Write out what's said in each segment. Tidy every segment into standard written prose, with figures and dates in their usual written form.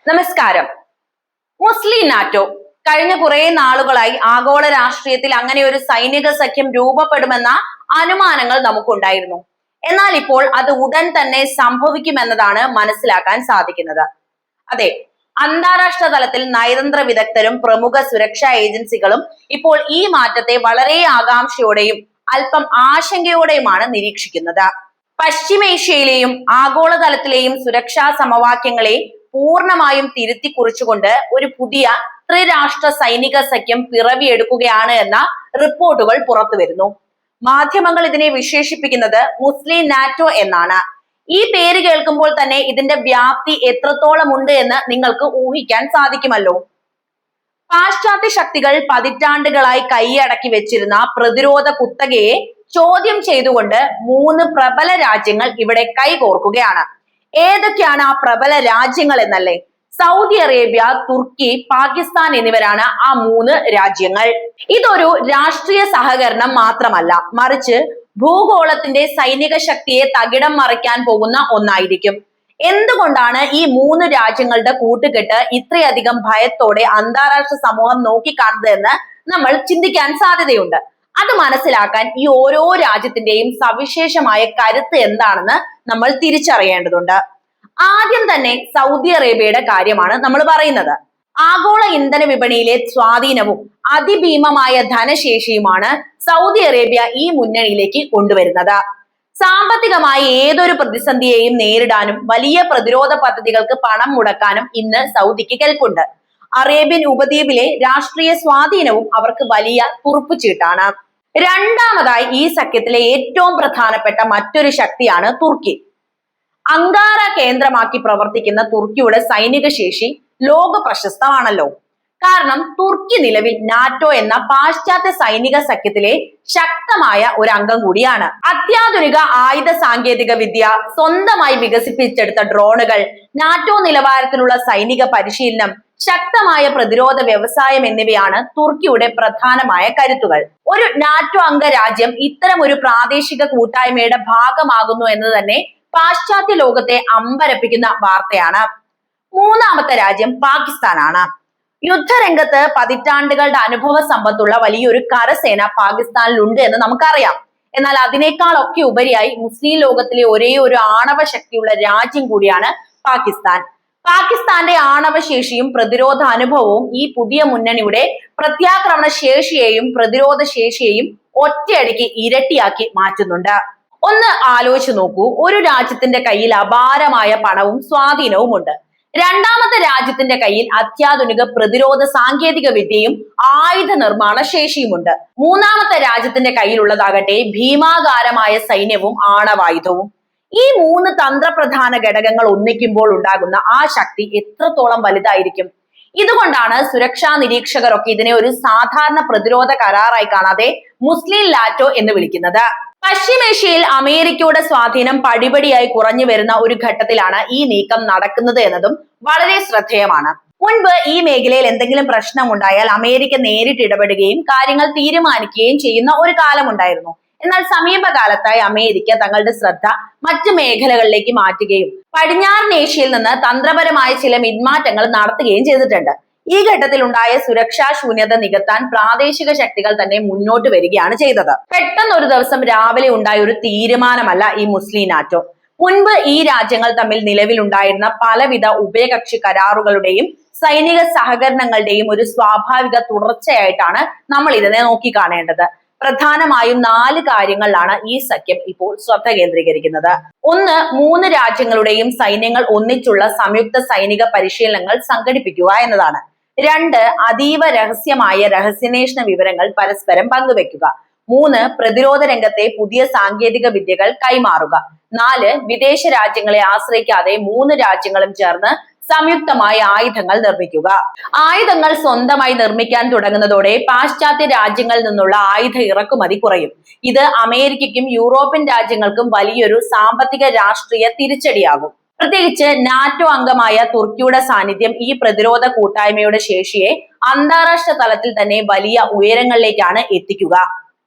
നമസ്കാരം. മുസ്ലിം നാറ്റോ കഴിഞ്ഞ കുറെ നാളുകളായി ആഗോള രാഷ്ട്രീയത്തിൽ അങ്ങനെ ഒരു സൈനിക സഖ്യം രൂപപ്പെടുമെന്ന അനുമാനങ്ങൾ നമുക്കുണ്ടായിരുന്നു. എന്നാൽ ഇപ്പോൾ അത് ഉടൻ തന്നെ സംഭവിക്കുമെന്നതാണ് മനസ്സിലാക്കാൻ സാധിക്കുന്നത്. അതെ, അന്താരാഷ്ട്ര തലത്തിൽ നയതന്ത്ര വിദഗ്ധരും പ്രമുഖ സുരക്ഷാ ഏജൻസികളും ഇപ്പോൾ ഈ മാറ്റത്തെ വളരെ ആകാംക്ഷയോടെയും അല്പം ആശങ്കയോടെയുമാണ് നിരീക്ഷിക്കുന്നത്. പശ്ചിമേഷ്യയിലെയും ആഗോളതലത്തിലെയും സുരക്ഷാ സമവാക്യങ്ങളെ പൂർണ്ണമായും തിരുത്തി കുറിച്ചുകൊണ്ട് ഒരു പുതിയ ത്രിരാഷ്ട്ര സൈനിക സഖ്യം പിറവിയെടുക്കുകയാണ് എന്ന റിപ്പോർട്ടുകൾ പുറത്തു വരുന്നു. മാധ്യമങ്ങൾ ഇതിനെ വിശേഷിപ്പിക്കുന്നത് മുസ്ലിം നാറ്റോ എന്നാണ്. ഈ പേര് കേൾക്കുമ്പോൾ തന്നെ ഇതിന്റെ വ്യാപ്തി എത്രത്തോളം ഉണ്ട് എന്ന് നിങ്ങൾക്ക് ഊഹിക്കാൻ സാധിക്കുമല്ലോ. പാശ്ചാത്യ ശക്തികൾ പതിറ്റാണ്ടുകളായി കൈയടക്കി വെച്ചിരുന്ന പ്രതിരോധ കുത്തകയെ ചോദ്യം ചെയ്തുകൊണ്ട് 3 പ്രബല രാജ്യങ്ങൾ ഇവിടെ കൈകോർക്കുകയാണ്. ഏതൊക്കെയാണ് ആ പ്രബല രാജ്യങ്ങൾ എന്നല്ലേ? സൗദി അറേബ്യ, തുർക്കി, പാകിസ്ഥാൻ എന്നിവരാണ് ആ 3 രാജ്യങ്ങൾ. ഇതൊരു രാഷ്ട്രീയ സഹകരണം മാത്രമല്ല, മറിച്ച് ഭൂഗോളത്തിന്റെ സൈനിക ശക്തിയെ തകിടം മറിക്കാൻ പോകുന്ന ഒന്നായിരിക്കും. എന്തുകൊണ്ടാണ് ഈ 3 രാജ്യങ്ങളുടെ കൂട്ടുകെട്ട് ഇത്രയധികം ഭയത്തോടെ അന്താരാഷ്ട്ര സമൂഹം നോക്കിക്കാണുന്നത് എന്ന് നമ്മൾ ചിന്തിക്കാൻ സാധ്യതയുണ്ട്. അത് മനസ്സിലാക്കാൻ ഈ ഓരോ രാജ്യത്തിന്റെയും സവിശേഷമായ കരുത്ത് എന്താണെന്ന് നമ്മൾ തിരിച്ചറിയേണ്ടതുണ്ട്. ആദ്യം തന്നെ സൗദി അറേബ്യയുടെ കാര്യമാണ് നമ്മൾ പറയുന്നത്. ആഗോള ഇന്ധന വിപണിയിലെ സ്വാധീനവും അതിഭീമമായ ധനശേഷിയുമാണ് സൗദി അറേബ്യ ഈ മുന്നണിയിലേക്ക് കൊണ്ടുവരുന്നത്. സാമ്പത്തികമായി ഏതൊരു പ്രതിസന്ധിയെയും നേരിടാനും വലിയ പ്രതിരോധ പദ്ധതികൾക്ക് പണം മുടക്കാനും ഇന്ന് സൗദിക്ക് കെൽപ്പുണ്ട്. അറേബ്യൻ ഉപദ്വീപിലെ രാഷ്ട്രീയ സ്വാധീനവും അവർക്ക് വലിയ കുറുപ്പുചീട്ടാണ്. രണ്ടാമതായി ഈ സഖ്യത്തിലെ ഏറ്റവും പ്രധാനപ്പെട്ട മറ്റൊരു ശക്തിയാണ് തുർക്കി. അങ്കാറ കേന്ദ്രമാക്കി പ്രവർത്തിക്കുന്ന തുർക്കിയുടെ സൈനിക ശേഷി ലോക പ്രശസ്തമാണല്ലോ. കാരണം തുർക്കി നിലവിൽ നാറ്റോ എന്ന പാശ്ചാത്യ സൈനിക സഖ്യത്തിലെ ശക്തമായ ഒരു അംഗം കൂടിയാണ്. അത്യാധുനിക ആയുധ സാങ്കേതിക വിദ്യ, സ്വന്തമായി വികസിപ്പിച്ചെടുത്ത ഡ്രോണുകൾ, നാറ്റോ നിലവാരത്തിലുള്ള സൈനിക പരിശീലനം, ശക്തമായ പ്രതിരോധ വ്യവസായം എന്നിവയാണ് തുർക്കിയുടെ പ്രധാനമായ കരുത്തുകൾ. ഒരു നാറ്റോ അംഗ രാജ്യം ഇത്തരം ഒരു പ്രാദേശിക കൂട്ടായ്മയുടെ ഭാഗമാകുന്നു എന്ന് തന്നെ പാശ്ചാത്യ ലോകത്തെ അമ്പരപ്പിക്കുന്ന വാർത്തയാണ്. മൂന്നാമത്തെ രാജ്യം പാകിസ്ഥാനാണ്. യുദ്ധരംഗത്ത് പതിറ്റാണ്ടുകളുടെ അനുഭവ സമ്പത്തുള്ള വലിയൊരു കരസേന പാകിസ്ഥാനിലുണ്ട് എന്ന് നമുക്കറിയാം. എന്നാൽ അതിനേക്കാളൊക്കെ ഉപരിയായി മുസ്ലിം ലോകത്തിലെ ഒരേ ഒരു ആണവ ശക്തിയുള്ള രാജ്യം കൂടിയാണ് പാകിസ്ഥാൻ. പാകിസ്ഥാന്റെ ആണവശേഷിയും പ്രതിരോധ അനുഭവവും ഈ പുതിയ മുന്നണിയുടെ പ്രത്യാക്രമണ ശേഷിയെയും പ്രതിരോധ ശേഷിയെയും ഒറ്റയടിക്ക് ഇരട്ടിയാക്കി മാറ്റുന്നുണ്ട്. ഒന്ന് ആലോചിച്ച് നോക്കൂ, ഒരു രാജ്യത്തിന്റെ കയ്യിൽ അപാരമായ പണവും സ്വാധീനവും ഉണ്ട്. രണ്ടാമത്തെ രാജ്യത്തിന്റെ കയ്യിൽ അത്യാധുനിക പ്രതിരോധ സാങ്കേതിക വിദ്യയും ആയുധ നിർമ്മാണ ശേഷിയുമുണ്ട്. മൂന്നാമത്തെ രാജ്യത്തിന്റെ കയ്യിലുള്ളതാകട്ടെ ഭീമാകാരമായ സൈന്യവും ആണവായുധവും. ഈ 3 തന്ത്രപ്രധാന ഘടകങ്ങൾ ഒന്നിക്കുമ്പോൾ ഉണ്ടാകുന്ന ആ ശക്തി എത്രത്തോളം വലുതായിരിക്കും. ഇതുകൊണ്ടാണ് സുരക്ഷാ നിരീക്ഷകരൊക്കെ ഇതിനെ ഒരു സാധാരണ പ്രതിരോധ കരാറായി കാണാതെ മുസ്ലിം നാറ്റോ എന്ന് വിളിക്കുന്നത്. പശ്ചിമേഷ്യയിൽ അമേരിക്കയുടെ സ്വാധീനം പടിപടിയായി കുറഞ്ഞു വരുന്ന ഒരു ഘട്ടത്തിലാണ് ഈ നീക്കം നടക്കുന്നത് എന്നതും വളരെ ശ്രദ്ധേയമാണ്. മുൻപ് ഈ മേഖലയിൽ എന്തെങ്കിലും പ്രശ്നമുണ്ടായാൽ അമേരിക്ക നേരിട്ട് ഇടപെടുകയും കാര്യങ്ങൾ തീരുമാനിക്കുകയും ചെയ്യുന്ന ഒരു കാലമുണ്ടായിരുന്നു. എന്നാൽ സമീപകാലത്തായി അമേരിക്ക തങ്ങളുടെ ശ്രദ്ധ മറ്റു മേഖലകളിലേക്ക് മാറ്റുകയും പടിഞ്ഞാറൻ ഏഷ്യയിൽ നിന്ന് തന്ത്രപരമായ ചില പിന്മാറ്റങ്ങൾ നടത്തുകയും ചെയ്തിട്ടുണ്ട്. ഈ ഘട്ടത്തിൽ ഉണ്ടായ സുരക്ഷാ ശൂന്യത നികത്താൻ പ്രാദേശിക ശക്തികൾ തന്നെ മുന്നോട്ട് വരികയാണ് ചെയ്തത്. പെട്ടെന്ന് ഒരു ദിവസം രാവിലെ ഉണ്ടായ ഒരു തീരുമാനമല്ല ഈ മുസ്ലിം നാറ്റോ. മുൻപ് ഈ രാജ്യങ്ങൾ തമ്മിൽ നിലവിലുണ്ടായിരുന്ന പലവിധ ഉഭയകക്ഷി കരാറുകളുടെയും സൈനിക സഹകരണങ്ങളുടെയും ഒരു സ്വാഭാവിക തുടർച്ചയായിട്ടാണ് നമ്മൾ ഇതിനെ നോക്കിക്കാണേണ്ടത്. പ്രധാനമായും 4 കാര്യങ്ങളിലാണ് ഈ സഖ്യം ഇപ്പോൾ ശ്രദ്ധ കേന്ദ്രീകരിക്കുന്നത്. ഒന്ന്, 3 രാജ്യങ്ങളുടെയും സൈന്യങ്ങൾ ഒന്നിച്ചുള്ള സംയുക്ത സൈനിക പരിശീലനങ്ങൾ സംഘടിപ്പിക്കുക എന്നതാണ്. 2, അതീവ രഹസ്യമായ രഹസ്യാന്വേഷണ വിവരങ്ങൾ പരസ്പരം പങ്കുവെക്കുക. 3, പ്രതിരോധ രംഗത്തെ പുതിയ സാങ്കേതിക വിദ്യകൾ കൈമാറുക. 4, വിദേശ രാജ്യങ്ങളെ ആശ്രയിക്കാതെ 3 രാജ്യങ്ങളും ചേർന്ന് സംയുക്തമായി ആയുധങ്ങൾ നിർമ്മിക്കുക. ആയുധങ്ങൾ സ്വന്തമായി നിർമ്മിക്കാൻ തുടങ്ങുന്നതോടെ പാശ്ചാത്യ രാജ്യങ്ങളിൽ നിന്നുള്ള ആയുധ ഇറക്കുമതി കുറയും. ഇത് അമേരിക്കയ്ക്കും യൂറോപ്യൻ രാജ്യങ്ങൾക്കും വലിയൊരു സാമ്പത്തിക രാഷ്ട്രീയ തിരിച്ചടിയാകും. പ്രത്യേകിച്ച് നാറ്റോ അംഗമായ തുർക്കിയുടെ സാന്നിധ്യം ഈ പ്രതിരോധ കൂട്ടായ്മയുടെ ശേഷിയെ അന്താരാഷ്ട്ര തലത്തിൽ തന്നെ വലിയ ഉയരങ്ങളിലേക്കാണ് എത്തിക്കുക.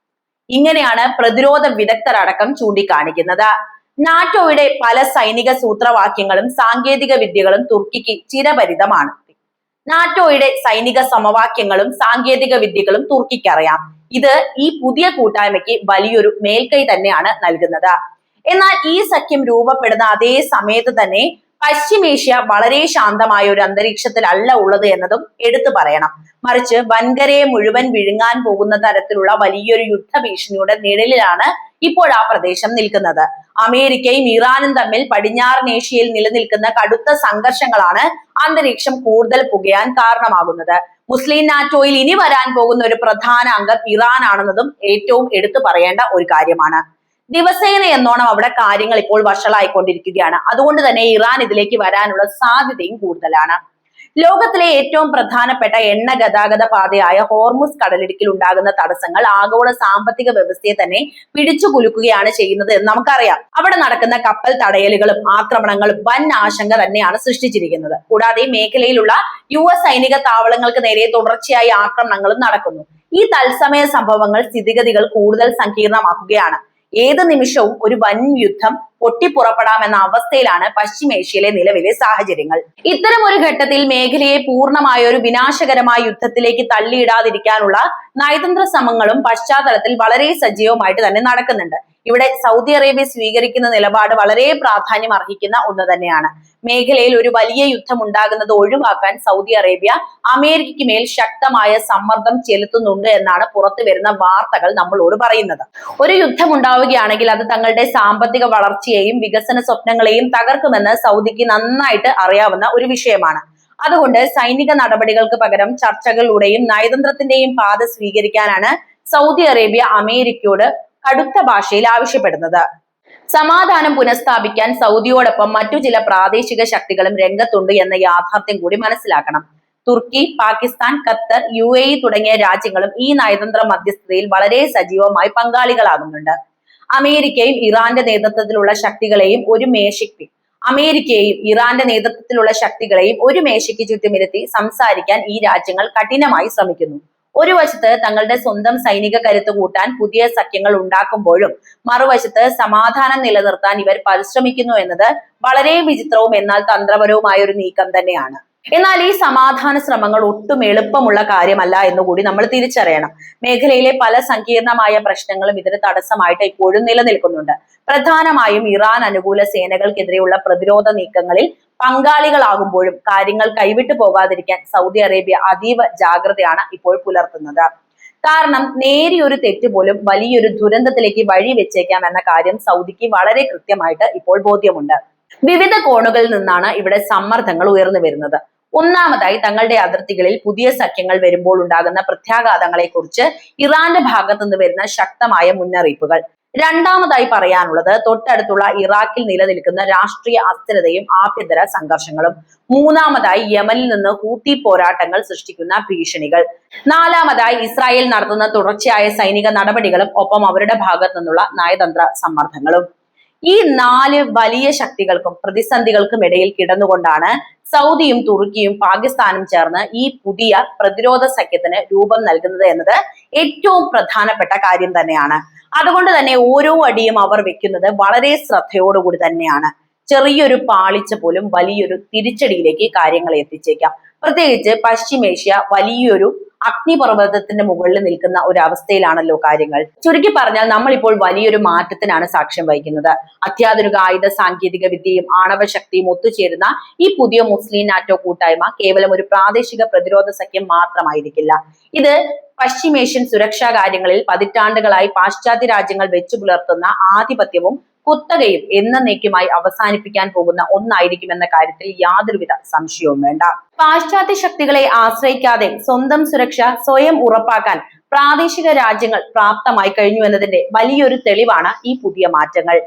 ഇങ്ങനെയാണ് പ്രതിരോധ വിദഗ്ധരടക്കം ചൂണ്ടിക്കാണിക്കുന്നത്. നാറ്റോയുടെ പല സൈനിക സൂത്രവാക്യങ്ങളും സാങ്കേതിക വിദ്യകളും തുർക്കിക്ക് ചിരപരിതമാണ്. നാറ്റോയുടെ സൈനിക സമവാക്യങ്ങളും സാങ്കേതിക വിദ്യകളും തുർക്കിക്കറിയാം. ഇത് ഈ പുതിയ കൂട്ടായ്മയ്ക്ക് വലിയൊരു മേൽക്കൈ തന്നെയാണ് നൽകുന്നത്. എന്നാൽ ഈ സഖ്യം രൂപപ്പെടുന്ന അതേ സമയത്ത് തന്നെ പശ്ചിമേഷ്യ വളരെ ശാന്തമായ ഒരു അന്തരീക്ഷത്തിലല്ല ഉള്ളത് എന്നതും എടുത്തു പറയണം. മറിച്ച് വൻകരയെ മുഴുവൻ വിഴുങ്ങാൻ പോകുന്ന തരത്തിലുള്ള വലിയൊരു യുദ്ധഭീഷണിയുടെ നിഴലിലാണ് ഇപ്പോൾ ആ പ്രദേശം നിൽക്കുന്നത്. അമേരിക്കയും ഇറാനും തമ്മിൽ പടിഞ്ഞാറൻ ഏഷ്യയിൽ നിലനിൽക്കുന്ന കടുത്ത സംഘർഷങ്ങളാണ് അന്തരീക്ഷം കൂടുതൽ പുകയാൻ കാരണമാകുന്നത്. മുസ്ലിം നാറ്റോയിൽ ഇനി വരാൻ പോകുന്ന ഒരു പ്രധാന അംഗം ഇറാൻ ആണെന്നതും ഏറ്റവും എടുത്തു പറയേണ്ട ഒരു കാര്യമാണ്. ദിവസേന എന്നോണം അവിടെ കാര്യങ്ങൾ ഇപ്പോൾ വഷളായിക്കൊണ്ടിരിക്കുകയാണ്. അതുകൊണ്ട് തന്നെ ഇറാൻ ഇതിലേക്ക് വരാനുള്ള സാധ്യതയും കൂടുതലാണ്. ലോകത്തിലെ ഏറ്റവും പ്രധാനപ്പെട്ട എണ്ണ ഗതാഗത പാതയായ ഹോർമുസ് കടലിടുക്കിൽ ഉണ്ടാകുന്ന തടസ്സങ്ങൾ ആഗോള സാമ്പത്തിക വ്യവസ്ഥയെ തന്നെ പിടിച്ചു കുലുക്കുകയാണ് ചെയ്യുന്നത് എന്ന് നമുക്കറിയാം. അവിടെ നടക്കുന്ന കപ്പൽ തടയലുകളും ആക്രമണങ്ങളും വൻ ആശങ്ക തന്നെയാണ് സൃഷ്ടിച്ചിരിക്കുന്നത്. കൂടാതെ മേഖലയിലുള്ള US സൈനിക താവളങ്ങൾക്ക് നേരെ തുടർച്ചയായി ആക്രമണങ്ങളും നടക്കുന്നു. ഈ തത്സമയ സംഭവങ്ങൾ സ്ഥിതിഗതികൾ കൂടുതൽ സങ്കീർണമാക്കുകയാണ്. ഏത് നിമിഷവും ഒരു വൻ യുദ്ധം പൊട്ടിപ്പുറപ്പെടാമെന്ന അവസ്ഥയിലാണ് പശ്ചിമേഷ്യയിലെ നിലവിലെ സാഹചര്യങ്ങൾ. ഇത്തരം ഒരു ഘട്ടത്തിൽ മേഖലയെ പൂർണ്ണമായ ഒരു വിനാശകരമായ യുദ്ധത്തിലേക്ക് തള്ളിയിടാതിരിക്കാനുള്ള നയതന്ത്ര ശ്രമങ്ങളും പശ്ചാത്തലത്തിൽ വളരെ സജീവമായിട്ട് തന്നെ നടക്കുന്നുണ്ട്. ഇവിടെ സൗദി അറേബ്യ സ്വീകരിക്കുന്ന നിലപാട് വളരെ പ്രാധാന്യം അർഹിക്കുന്ന ഒന്ന് തന്നെയാണ്. മേഖലയിൽ ഒരു വലിയ യുദ്ധം ഉണ്ടാകുന്നത് ഒഴിവാക്കാൻ സൗദി അറേബ്യ അമേരിക്കയ്ക്ക് മേൽ ശക്തമായ സമ്മർദ്ദം ചെലുത്തുന്നുണ്ട് എന്നാണ് പുറത്തു വരുന്ന വാർത്തകൾ നമ്മളോട് പറയുന്നത്. ഒരു യുദ്ധം ഉണ്ടാവുകയാണെങ്കിൽ അത് തങ്ങളുടെ സാമ്പത്തിക വളർച്ചയെയും വികസന സ്വപ്നങ്ങളെയും തകർക്കുമെന്ന് സൗദിക്ക് നന്നായിട്ട് അറിയാവുന്ന ഒരു വിഷയമാണ്. അതുകൊണ്ട് സൈനിക നടപടികൾക്ക് പകരം ചർച്ചകളിലൂടെയും നയതന്ത്രത്തിന്റെയും പാത സ്വീകരിക്കാനാണ് സൗദി അറേബ്യ അമേരിക്കയോട് കടുത്ത ഭാഷയിൽ ആവശ്യപ്പെടുന്നത്. സമാധാനം പുനഃസ്ഥാപിക്കാൻ സൗദിയോടൊപ്പം മറ്റു ചില പ്രാദേശിക ശക്തികളും രംഗത്തുണ്ട് എന്ന യാഥാർത്ഥ്യം കൂടി മനസ്സിലാക്കണം. തുർക്കി, പാകിസ്ഥാൻ, ഖത്തർ, UAE തുടങ്ങിയ രാജ്യങ്ങളും ഈ നയതന്ത്ര മധ്യസ്ഥതയിൽ വളരെ സജീവമായി പങ്കാളികളാകുന്നുണ്ട്. അമേരിക്കയും ഇറാന്റെ നേതൃത്വത്തിലുള്ള ശക്തികളെയും ഒരു മേശയ്ക്ക് ചുറ്റുമിരുത്തി സംസാരിക്കാൻ ഈ രാജ്യങ്ങൾ കഠിനമായി ശ്രമിക്കുന്നു. ഒരു വശത്ത് തങ്ങളുടെ സ്വന്തം സൈനിക കരുത്ത് കൂട്ടാൻ പുതിയ സഖ്യങ്ങൾ ഉണ്ടാക്കുമ്പോഴും മറുവശത്ത് സമാധാനം നിലനിർത്താൻ ഇവർ പരിശ്രമിക്കുന്നു എന്നത് വളരെ വിചിത്രവും എന്നാൽ തന്ത്രപരവുമായ ഒരു നീക്കം തന്നെയാണ്. എന്നാൽ ഈ സമാധാന ശ്രമങ്ങൾ ഒട്ടും എളുപ്പമുള്ള കാര്യമല്ല എന്നുകൂടി നമ്മൾ തിരിച്ചറിയണം. മേഖലയിലെ പല സങ്കീർണമായ പ്രശ്നങ്ങളും ഇതിന് തടസ്സമായിട്ട് ഇപ്പോഴും നിലനിൽക്കുന്നുണ്ട്. പ്രധാനമായും ഇറാൻ അനുകൂല സേനകൾക്കെതിരെയുള്ള പ്രതിരോധ നീക്കങ്ങളിൽ പങ്കാളികളാകുമ്പോഴും കാര്യങ്ങൾ കൈവിട്ടു പോകാതിരിക്കാൻ സൗദി അറേബ്യ അതീവ ജാഗ്രതയാണ് ഇപ്പോൾ പുലർത്തുന്നത്. കാരണം നേരിയൊരു തെറ്റ് പോലും വലിയൊരു ദുരന്തത്തിലേക്ക് വഴി വെച്ചേക്കാം എന്ന കാര്യം സൗദിക്ക് വളരെ കൃത്യമായിട്ട് ഇപ്പോൾ ബോധ്യമുണ്ട്. വിവിധ കോണുകളിൽ നിന്നാണ് ഇവിടെ സമ്മർദ്ദങ്ങൾ ഉയർന്നു വരുന്നത്. ഒന്നാമതായി തങ്ങളുടെ അതിർത്തികളിൽ പുതിയ സഖ്യങ്ങൾ വരുമ്പോൾ ഉണ്ടാകുന്ന പ്രത്യാഘാതങ്ങളെ കുറിച്ച് ഇറാന്റെ ഭാഗത്തു നിന്ന് വരുന്ന ശക്തമായ മുന്നറിയിപ്പുകൾ. രണ്ടാമതായി പറയാനുള്ളത് തൊട്ടടുത്തുള്ള ഇറാഖിൽ നിലനിൽക്കുന്ന രാഷ്ട്രീയ അസ്ഥിരതയും ആഭ്യന്തര സംഘർഷങ്ങളും. മൂന്നാമതായി യമനിൽ നിന്ന് ഹൂത്തി പോരാട്ടങ്ങൾ സൃഷ്ടിക്കുന്ന ഭീഷണികൾ. നാലാമതായി ഇസ്രായേൽ നടത്തുന്ന തുടർച്ചയായ സൈനിക നടപടികളും ഒപ്പം അവരുടെ ഭാഗത്തു നിന്നുള്ള നയതന്ത്ര സമ്മർദ്ദങ്ങളും. ഈ 4 വലിയ ശക്തികൾക്കും പ്രതിസന്ധികൾക്കും ഇടയിൽ കിടന്നുകൊണ്ടാണ് സൗദിയും തുർക്കിയും പാകിസ്ഥാനും ചേർന്ന് ഈ പുതിയ പ്രതിരോധ സഖ്യത്തിന് രൂപം നൽകുന്നത് എന്നത് ഏറ്റവും പ്രധാനപ്പെട്ട കാര്യം തന്നെയാണ്. അതുകൊണ്ട് തന്നെ ഓരോ അടിയും അവർ വെക്കുന്നത് വളരെ ശ്രദ്ധയോടുകൂടി തന്നെയാണ്. ചെറിയൊരു പാളിച്ച പോലും വലിയൊരു തിരിച്ചടിയിലേക്ക് കാര്യങ്ങൾ എത്തിച്ചേക്കാം. പ്രത്യേകിച്ച് പശ്ചിമേഷ്യ വലിയൊരു അഗ്നിപർവ്വതത്തിന്റെ മുകളിൽ നിൽക്കുന്ന ഒരു അവസ്ഥയിലാണല്ലോ കാര്യങ്ങൾ. ചുരുക്കി പറഞ്ഞാൽ നമ്മളിപ്പോൾ വലിയൊരു മാറ്റത്തിനാണ് സാക്ഷ്യം വഹിക്കുന്നത്. അത്യാധുനിക ആയുധ സാങ്കേതിക വിദ്യയും ആണവശക്തിയും ഒത്തുചേരുന്ന ഈ പുതിയ മുസ്ലിം നാറ്റോ കൂട്ടായ്മ കേവലം ഒരു പ്രാദേശിക പ്രതിരോധ സഖ്യം മാത്രമായിരിക്കില്ല. ഇത് പശ്ചിമേഷ്യൻ സുരക്ഷാ കാര്യങ്ങളിൽ പതിറ്റാണ്ടുകളായി പാശ്ചാത്യ രാജ്യങ്ങൾ വെച്ചു പുലർത്തുന്ന ആധിപത്യവും കുത്തകയും എന്നേക്കുമായി അവസാനിപ്പിക്കാൻ പോകുന്ന ഒന്നായിരിക്കുമെന്ന കാര്യത്തിൽ യാതൊരുവിധ സംശയവും വേണ്ട. പാശ്ചാത്യ ശക്തികളെ ആശ്രയിക്കാതെ സ്വന്തം സുരക്ഷ സ്വയം ഉറപ്പാക്കാൻ പ്രാദേശിക രാജ്യങ്ങൾ പ്രാപ്തമായി കഴിഞ്ഞു എന്നതിന്റെ വലിയൊരു തെളിവാണ് ഈ പുതിയ മാറ്റങ്ങൾ.